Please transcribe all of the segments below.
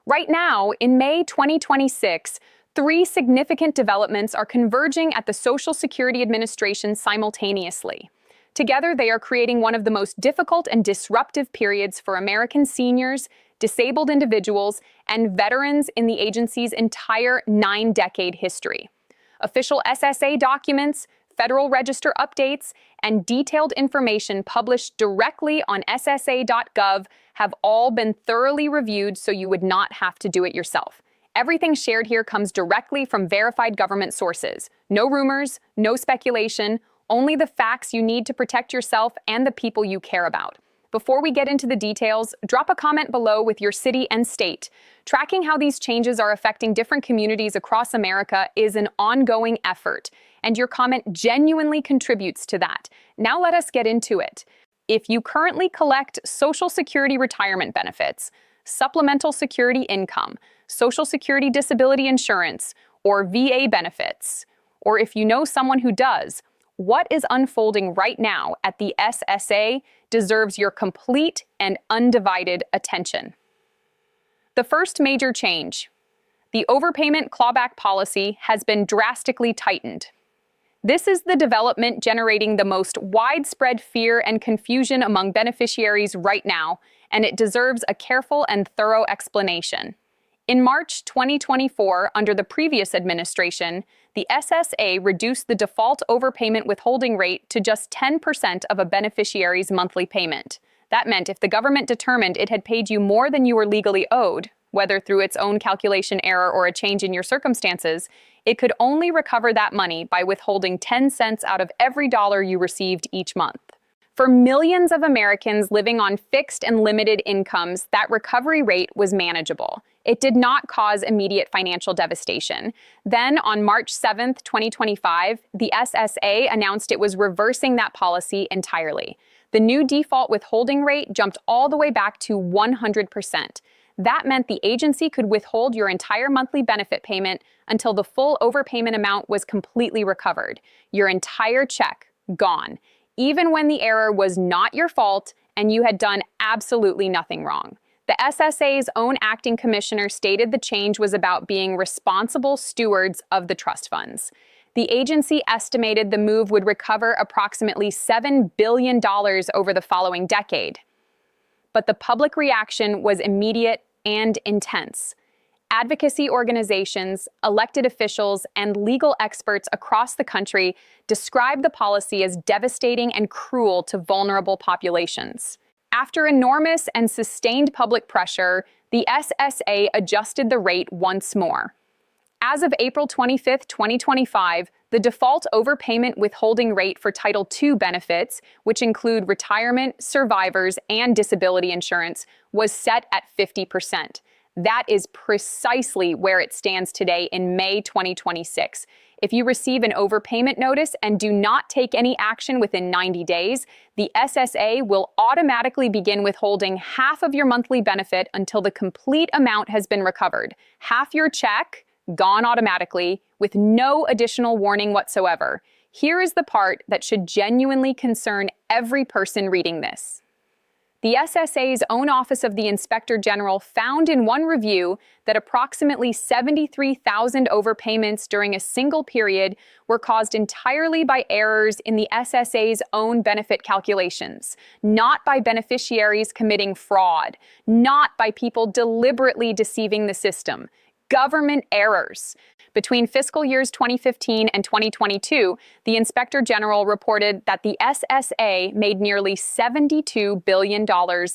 Right now, in May 2026, three significant developments are converging at the Social Security Administration simultaneously. Together, they are creating one of the most difficult and disruptive periods for American seniors, disabled individuals, and veterans in the agency's entire 9-decade history. Official SSA documents, Federal Register updates, and detailed information published directly on SSA.gov have all been thoroughly reviewed so you would not have to do it yourself. Everything shared here comes directly from verified government sources. No rumors, no speculation, only the facts you need to protect yourself and the people you care about. Before we get into the details, drop a comment below with your city and state. Tracking how these changes are affecting different communities across America is an ongoing effort, and your comment genuinely contributes to that. Now let us get into it. If you currently collect Social Security retirement benefits, supplemental security income, Social Security disability insurance, or VA benefits, or if you know someone who does, what is unfolding right now at the SSA deserves your complete and undivided attention. The first major change: the overpayment clawback policy has been drastically tightened. This is the development generating the most widespread fear and confusion among beneficiaries right now, and it deserves a careful and thorough explanation. In March 2024, under the previous administration, the SSA reduced the default overpayment withholding rate to just 10% of a beneficiary's monthly payment. That meant if the government determined it had paid you more than you were legally owed, whether through its own calculation error or a change in your circumstances, it could only recover that money by withholding 10 cents out of every dollar you received each month. For millions of Americans living on fixed and limited incomes, that recovery rate was manageable. It did not cause immediate financial devastation. Then, on March 7, 2025, the SSA announced it was reversing that policy entirely. The new default withholding rate jumped all the way back to 100%. That meant the agency could withhold your entire monthly benefit payment until the full overpayment amount was completely recovered. Your entire check gone, even when the error was not your fault and you had done absolutely nothing wrong. The SSA's own acting commissioner stated the change was about being responsible stewards of the trust funds. The agency estimated the move would recover approximately $7 billion over the following decade. But the public reaction was immediate and intense. Advocacy organizations, elected officials, and legal experts across the country described the policy as devastating and cruel to vulnerable populations. After enormous and sustained public pressure, the SSA adjusted the rate once more. As of April 25, 2025, the default overpayment withholding rate for Title II benefits, which include retirement, survivors, and disability insurance, was set at 50%. That is precisely where it stands today in May 2026. If you receive an overpayment notice and do not take any action within 90 days, the SSA will automatically begin withholding half of your monthly benefit until the complete amount has been recovered. Half your check gone automatically with no additional warning whatsoever. Here is the part that should genuinely concern every person reading this. The SSA's own Office of the Inspector General found in one review that approximately 73,000 overpayments during a single period were caused entirely by errors in the SSA's own benefit calculations, not by beneficiaries committing fraud, not by people deliberately deceiving the system. Government errors. Between fiscal years 2015 and 2022, the Inspector General reported that the SSA made nearly $72 billion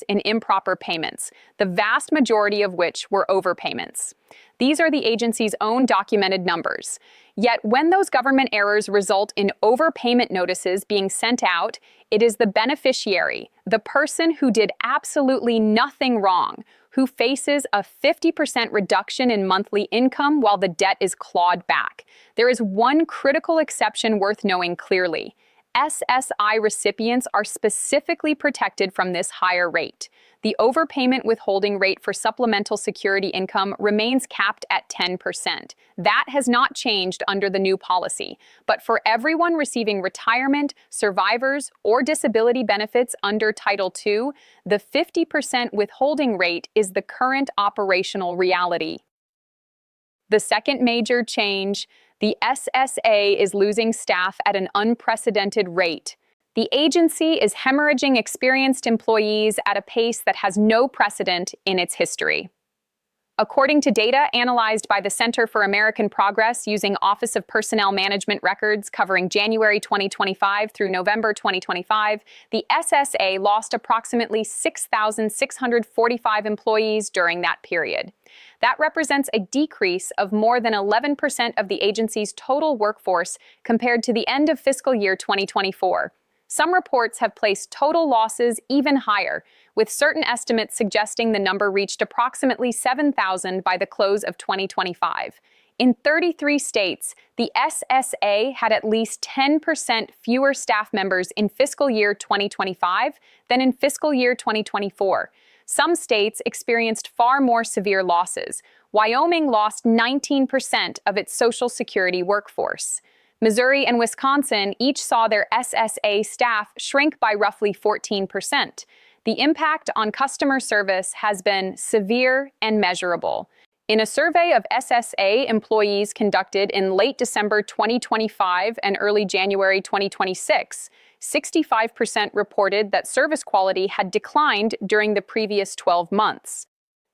in improper payments, the vast majority of which were overpayments. These are the agency's own documented numbers. Yet when those government errors result in overpayment notices being sent out, it is the beneficiary, the person who did absolutely nothing wrong, who faces a 50% reduction in monthly income while the debt is clawed back. There is one critical exception worth knowing clearly. SSI recipients are specifically protected from this higher rate. the overpayment withholding rate for supplemental security income remains capped at 10%. That has not changed under the new policy, but for everyone receiving retirement, survivors, or disability benefits under Title II, the 50% withholding rate is the current operational reality. The second major change, the SSA is losing staff at an unprecedented rate. The agency is hemorrhaging experienced employees at a pace that has no precedent in its history. According to data analyzed by the Center for American Progress using Office of Personnel Management records covering January 2025 through November 2025, the SSA lost approximately 6,645 employees during that period. That represents a decrease of more than 11% of the agency's total workforce compared to the end of fiscal year 2024. Some reports have placed total losses even higher, with certain estimates suggesting the number reached approximately 7,000 by the close of 2025. In 33 states, the SSA had at least 10% fewer staff members in fiscal year 2025 than in fiscal year 2024. Some states experienced far more severe losses. Wyoming lost 19% of its Social Security workforce. Missouri and Wisconsin each saw their SSA staff shrink by roughly 14%. The impact on customer service has been severe and measurable. In a survey of SSA employees conducted in late December 2025 and early January 2026, 65% reported that service quality had declined during the previous 12 months.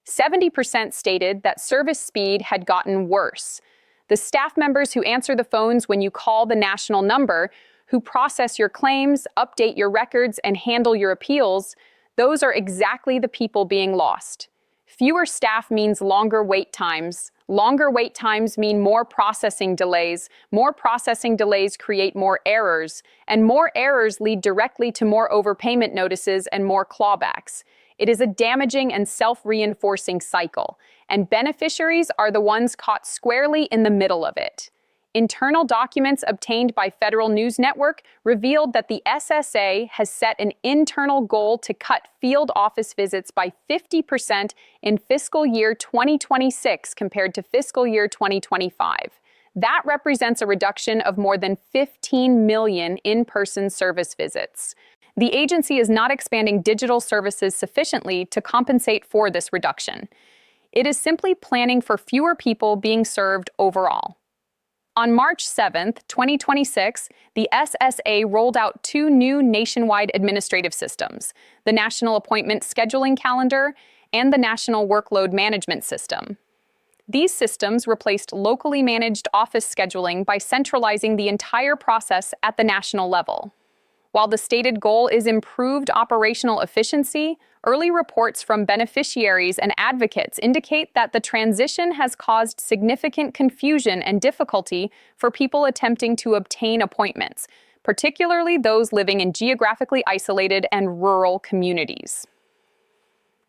70% stated that service speed had gotten worse. The staff members who answer the phones when you call the national number, who process your claims, update your records, and handle your appeals, those are exactly the people being lost. Fewer staff means longer wait times. Longer wait times mean more processing delays. More processing delays create more errors, and more errors lead directly to more overpayment notices and more clawbacks. It is a damaging and self-reinforcing cycle, and beneficiaries are the ones caught squarely in the middle of it. Internal documents obtained by Federal News Network revealed that the SSA has set an internal goal to cut field office visits by 50% in fiscal year 2026 compared to fiscal year 2025. That represents a reduction of more than 15 million in-person service visits. The agency is not expanding digital services sufficiently to compensate for this reduction. It is simply planning for fewer people being served overall. On March 7, 2026, the SSA rolled out two new nationwide administrative systems, the National Appointment Scheduling Calendar and the National Workload Management System. These systems replaced locally managed office scheduling by centralizing the entire process at the national level. While the stated goal is improved operational efficiency, early reports from beneficiaries and advocates indicate that the transition has caused significant confusion and difficulty for people attempting to obtain appointments, particularly those living in geographically isolated and rural communities.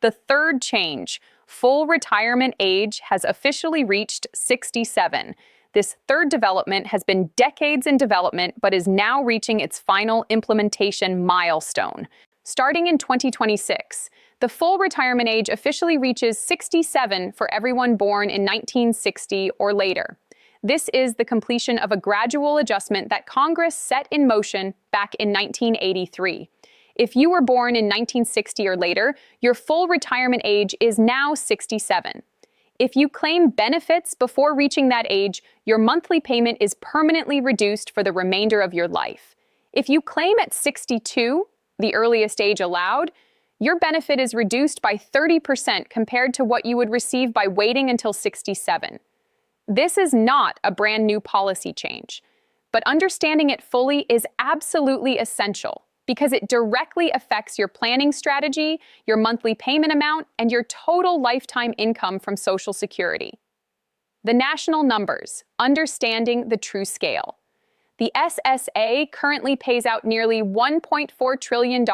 The third change, full retirement age, has officially reached 67. This third development has been decades in development but is now reaching its final implementation milestone. Starting in 2026, the full retirement age officially reaches 67 for everyone born in 1960 or later. This is the completion of a gradual adjustment that Congress set in motion back in 1983. If you were born in 1960 or later, your full retirement age is now 67. If you claim benefits before reaching that age, your monthly payment is permanently reduced for the remainder of your life. If you claim at 62, the earliest age allowed, your benefit is reduced by 30% compared to what you would receive by waiting until 67. This is not a brand new policy change, but understanding it fully is absolutely essential because it directly affects your planning strategy, your monthly payment amount, and your total lifetime income from Social Security. The national numbers, understanding the true scale. The SSA currently pays out nearly $1.4 trillion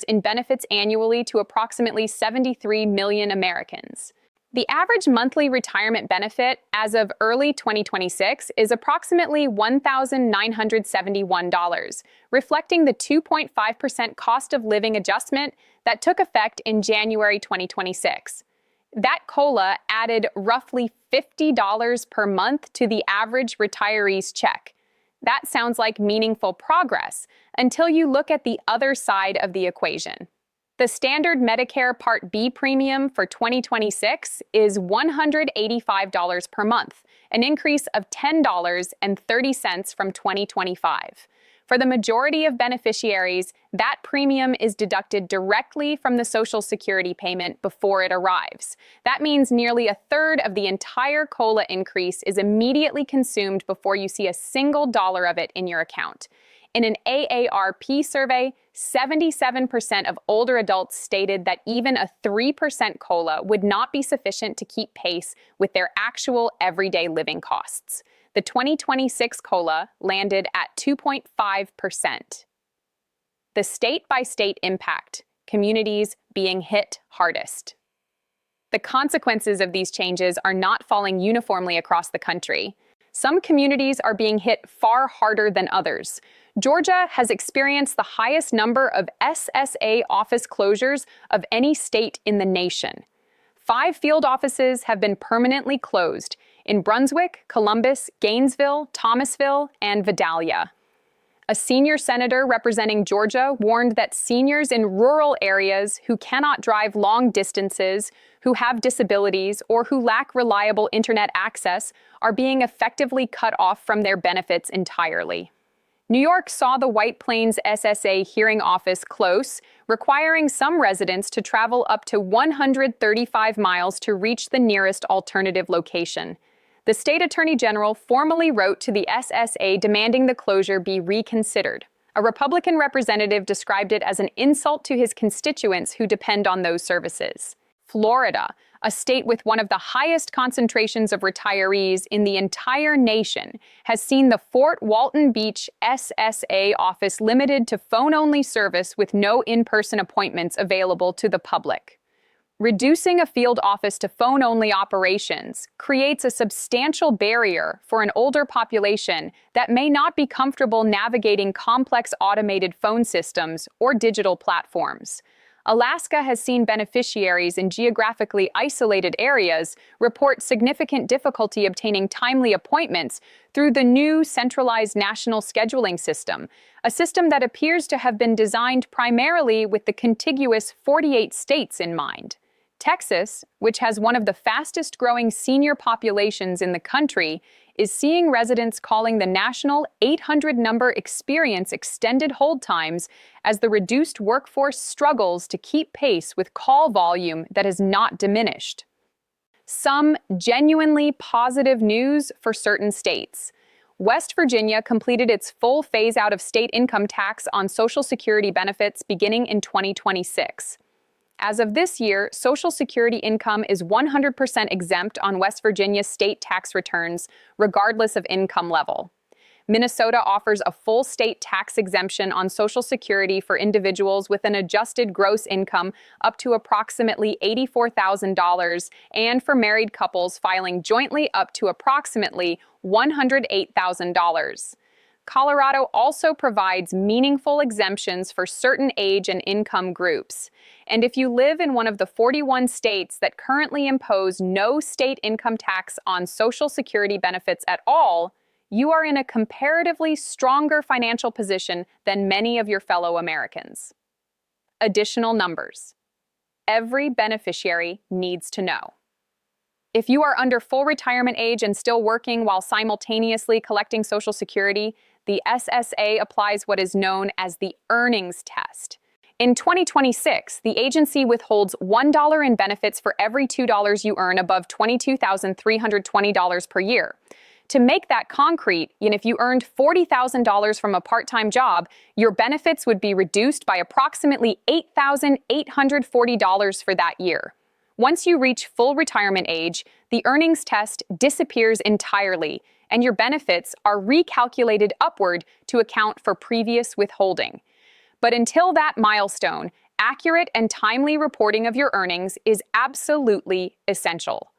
in benefits annually to approximately 73 million Americans. The average monthly retirement benefit as of early 2026 is approximately $1,971, reflecting the 2.5% cost of living adjustment that took effect in January 2026. That COLA added roughly $50 per month to the average retiree's check. That sounds like meaningful progress until you look at the other side of the equation. The standard Medicare Part B premium for 2026 is $185 per month, an increase of $10.30 from 2025. For the majority of beneficiaries, that premium is deducted directly from the Social Security payment before it arrives. That means nearly a third of the entire COLA increase is immediately consumed before you see a single dollar of it in your account. In an AARP survey, 77% of older adults stated that even a 3% COLA would not be sufficient to keep pace with their actual everyday living costs. The 2026 COLA landed at 2.5%. The state-by-state impact, communities being hit hardest. The consequences of these changes are not falling uniformly across the country. Some communities are being hit far harder than others. Georgia has experienced the highest number of SSA office closures of any state in the nation. 5 field offices have been permanently closed in Brunswick, Columbus, Gainesville, Thomasville, and Vidalia. A senior senator representing Georgia warned that seniors in rural areas who cannot drive long distances, who have disabilities, or who lack reliable internet access are being effectively cut off from their benefits entirely. New York saw the White Plains SSA hearing office close, requiring some residents to travel up to 135 miles to reach the nearest alternative location. The state attorney general formally wrote to the SSA demanding the closure be reconsidered. A Republican representative described it as an insult to his constituents who depend on those services. Florida, a state with one of the highest concentrations of retirees in the entire nation, has seen the Fort Walton Beach SSA office limited to phone-only service with no in-person appointments available to the public. Reducing a field office to phone-only operations creates a substantial barrier for an older population that may not be comfortable navigating complex automated phone systems or digital platforms. Alaska has seen beneficiaries in geographically isolated areas report significant difficulty obtaining timely appointments through the new centralized national scheduling system, a system that appears to have been designed primarily with the contiguous 48 states in mind. Texas, which has one of the fastest-growing senior populations in the country, is seeing residents calling the national 800 number experience extended hold times as the reduced workforce struggles to keep pace with call volume that has not diminished. Some genuinely positive news for certain states. West Virginia completed its full phase-out of state income tax on Social Security benefits beginning in 2026. As of this year, Social Security income is 100% exempt on West Virginia's state tax returns, regardless of income level. Minnesota offers a full state tax exemption on Social Security for individuals with an adjusted gross income up to approximately $84,000 and for married couples filing jointly up to approximately $108,000. Colorado also provides meaningful exemptions for certain age and income groups. And if you live in one of the 41 states that currently impose no state income tax on Social Security benefits at all, you are in a comparatively stronger financial position than many of your fellow Americans. Additional numbers. Every beneficiary needs to know. If you are under full retirement age and still working while simultaneously collecting Social Security, the SSA applies what is known as the earnings test. In 2026, the agency withholds $1 in benefits for every $2 you earn above $22,320 per year. To make that concrete, if you earned $40,000 from a part-time job, your benefits would be reduced by approximately $8,840 for that year. Once you reach full retirement age, the earnings test disappears entirely, and your benefits are recalculated upward to account for previous withholding. But until that milestone, accurate and timely reporting of your earnings is absolutely essential.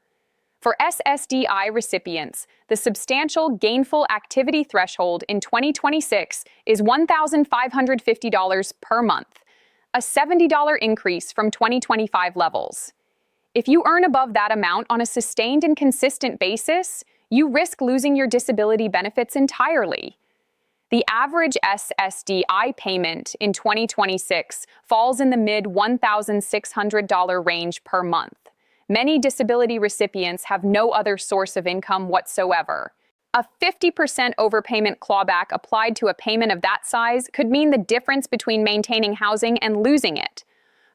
For SSDI recipients, the substantial gainful activity threshold in 2026 is $1,550 per month, a $70 increase from 2025 levels. If you earn above that amount on a sustained and consistent basis, you risk losing your disability benefits entirely. The average SSDI payment in 2026 falls in the mid-$1,600 range per month. Many disability recipients have no other source of income whatsoever. A 50% overpayment clawback applied to a payment of that size could mean the difference between maintaining housing and losing it.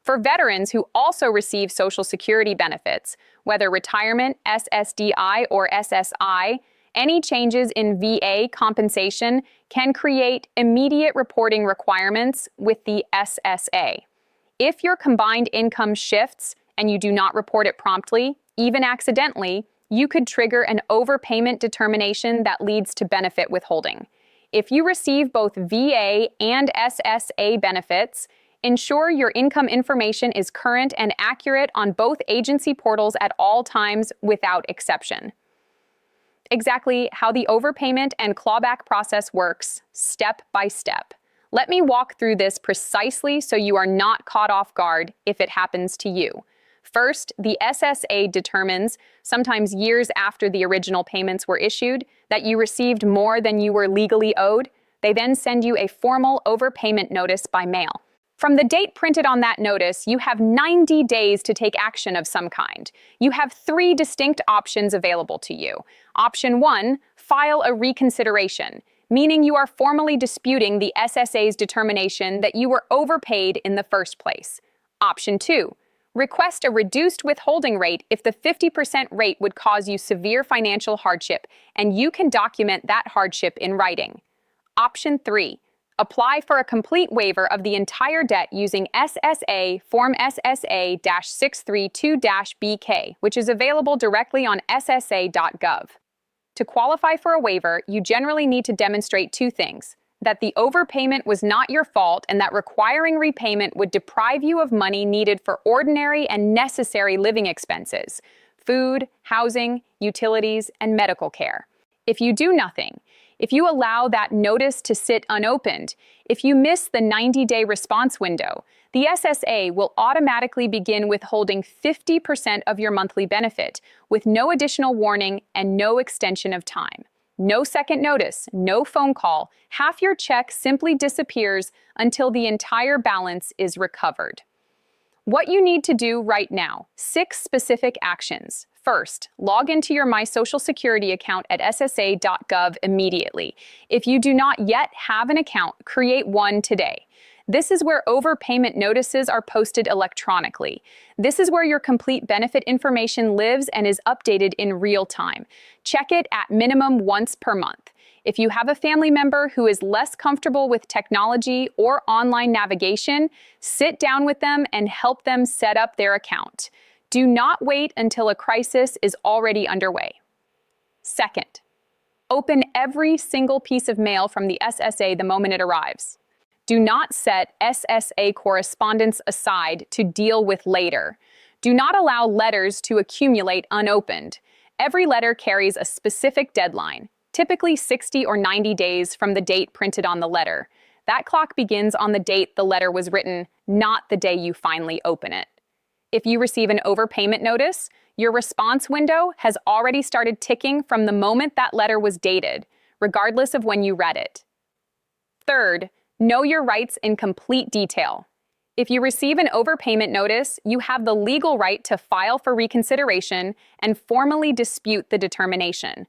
For veterans who also receive Social Security benefits, whether retirement, SSDI, or SSI, any changes in VA compensation can create immediate reporting requirements with the SSA. If your combined income shifts and you do not report it promptly, even accidentally, you could trigger an overpayment determination that leads to benefit withholding. If you receive both VA and SSA benefits, ensure your income information is current and accurate on both agency portals at all times without exception. Exactly how the overpayment and clawback process works, step by step. Let me walk through this precisely so you are not caught off guard if it happens to you. First, the SSA determines, sometimes years after the original payments were issued, that you received more than you were legally owed. They then send you a formal overpayment notice by mail. From the date printed on that notice, you have 90 days to take action of some kind. You have 3 distinct options available to you. Option 1, file a reconsideration, meaning you are formally disputing the SSA's determination that you were overpaid in the first place. Option 2, request a reduced withholding rate if the 50% rate would cause you severe financial hardship, and you can document that hardship in writing. Option 3, apply for a complete waiver of the entire debt using SSA Form SSA-632-BK, which is available directly on ssa.gov. To qualify for a waiver, you generally need to demonstrate 2 things: that the overpayment was not your fault and that requiring repayment would deprive you of money needed for ordinary and necessary living expenses, food, housing, utilities, and medical care. If you do nothing, if you allow that notice to sit unopened, if you miss the 90-day response window, the SSA will automatically begin withholding 50% of your monthly benefit with no additional warning and no extension of time. No second notice, no phone call, half your check simply disappears until the entire balance is recovered. What you need to do right now: 6 specific actions. First, log into your My Social Security account at ssa.gov immediately. If you do not yet have an account, create one today. This is where overpayment notices are posted electronically. This is where your complete benefit information lives and is updated in real time. Check it at minimum once per month. If you have a family member who is less comfortable with technology or online navigation, sit down with them and help them set up their account. Do not wait until a crisis is already underway. Second, open every single piece of mail from the SSA the moment it arrives. Do not set SSA correspondence aside to deal with later. Do not allow letters to accumulate unopened. Every letter carries a specific deadline, typically 60 or 90 days from the date printed on the letter. That clock begins on the date the letter was written, not the day you finally open it. If you receive an overpayment notice, your response window has already started ticking from the moment that letter was dated, regardless of when you read it. Third, know your rights in complete detail. If you receive an overpayment notice, you have the legal right to file for reconsideration and formally dispute the determination.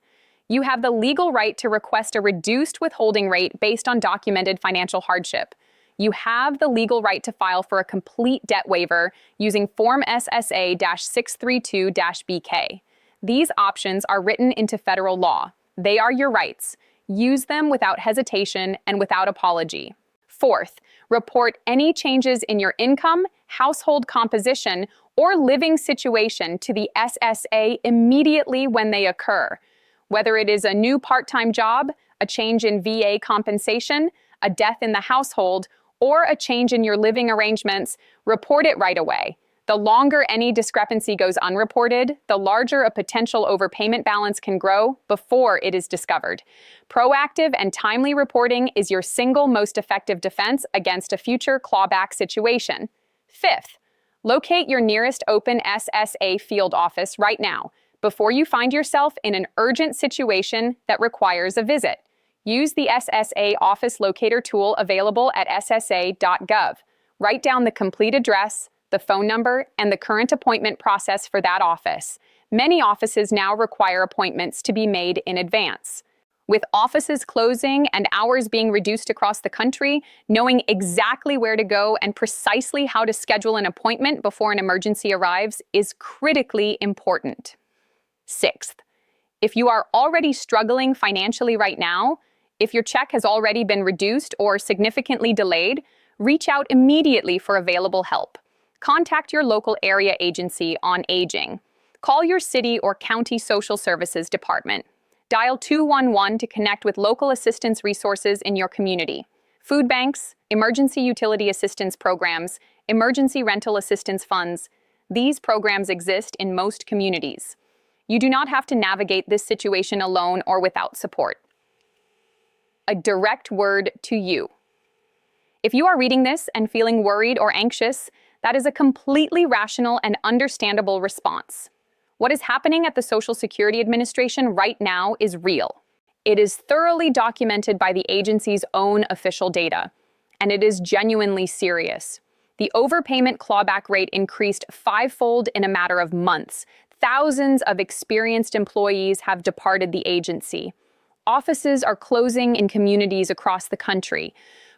You have the legal right to request a reduced withholding rate based on documented financial hardship. You have the legal right to file for a complete debt waiver using Form SSA-632-BK. These options are written into federal law. They are your rights. Use them without hesitation and without apology. Fourth, report any changes in your income, household composition, or living situation to the SSA immediately when they occur. Whether it is a new part-time job, a change in VA compensation, a death in the household, or a change in your living arrangements, report it right away. The longer any discrepancy goes unreported, the larger a potential overpayment balance can grow before it is discovered. Proactive and timely reporting is your single most effective defense against a future clawback situation. Fifth, locate your nearest open SSA field office right now before you find yourself in an urgent situation that requires a visit. Use the SSA office locator tool available at ssa.gov. Write down the complete address, the phone number, and the current appointment process for that office. Many offices now require appointments to be made in advance. With offices closing and hours being reduced across the country, knowing exactly where to go and precisely how to schedule an appointment before an emergency arrives is critically important. Sixth, if you are already struggling financially right now, if your check has already been reduced or significantly delayed, reach out immediately for available help. Contact your local area agency on aging. Call your city or county social services department. Dial 211 to connect with local assistance resources in your community. Food banks, emergency utility assistance programs, emergency rental assistance funds. These programs exist in most communities. You do not have to navigate this situation alone or without support. A direct word to you. If you are reading this and feeling worried or anxious, that is a completely rational and understandable response. What is happening at the Social Security Administration right now is real. It is thoroughly documented by the agency's own official data, and it is genuinely serious. The overpayment clawback rate increased fivefold in a matter of months. Thousands of experienced employees have departed the agency. Offices are closing in communities across the country.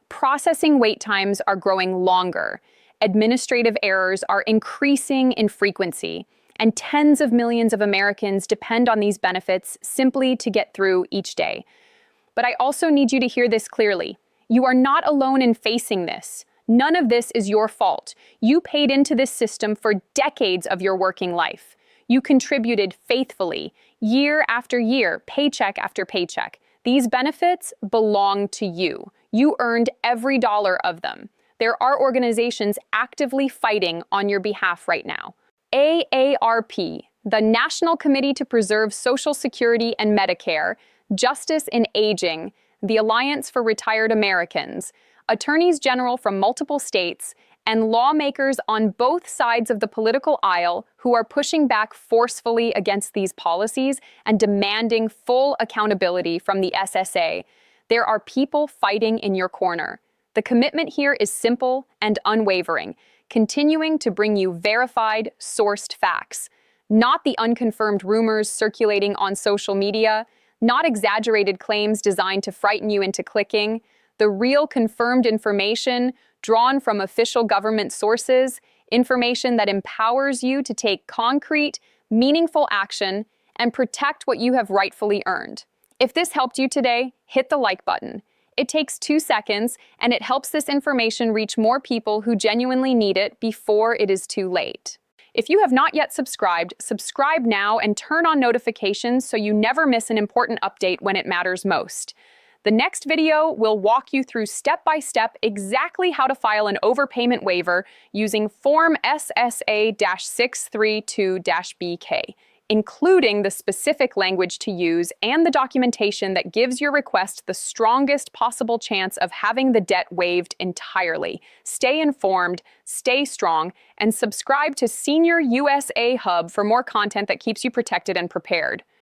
Processing wait times are growing longer. Administrative errors are increasing in frequency, and tens of millions of Americans depend on these benefits simply to get through each day. But I also need you to hear this clearly. You are not alone in facing this. None of this is your fault. You paid into this system for decades of your working life. You contributed faithfully, year after year, paycheck after paycheck. These benefits belong to you. You earned every dollar of them. There are organizations actively fighting on your behalf right now. AARP, the National Committee to Preserve Social Security and Medicare, Justice in Aging, the Alliance for Retired Americans, attorneys general from multiple states, and lawmakers on both sides of the political aisle who are pushing back forcefully against these policies and demanding full accountability from the SSA. There are people fighting in your corner. The commitment here is simple and unwavering, continuing to bring you verified, sourced facts, not the unconfirmed rumors circulating on social media, not exaggerated claims designed to frighten you into clicking, the real confirmed information drawn from official government sources, information that empowers you to take concrete, meaningful action and protect what you have rightfully earned. If this helped you today, hit the like button. It takes 2 seconds, and it helps this information reach more people who genuinely need it before it is too late. If you have not yet subscribed, subscribe now and turn on notifications so you never miss an important update when it matters most. The next video will walk you through step-by-step exactly how to file an overpayment waiver using Form SSA-632-BK, including the specific language to use and the documentation that gives your request the strongest possible chance of having the debt waived entirely. Stay informed, stay strong, and subscribe to Senior USA Hub for more content that keeps you protected and prepared.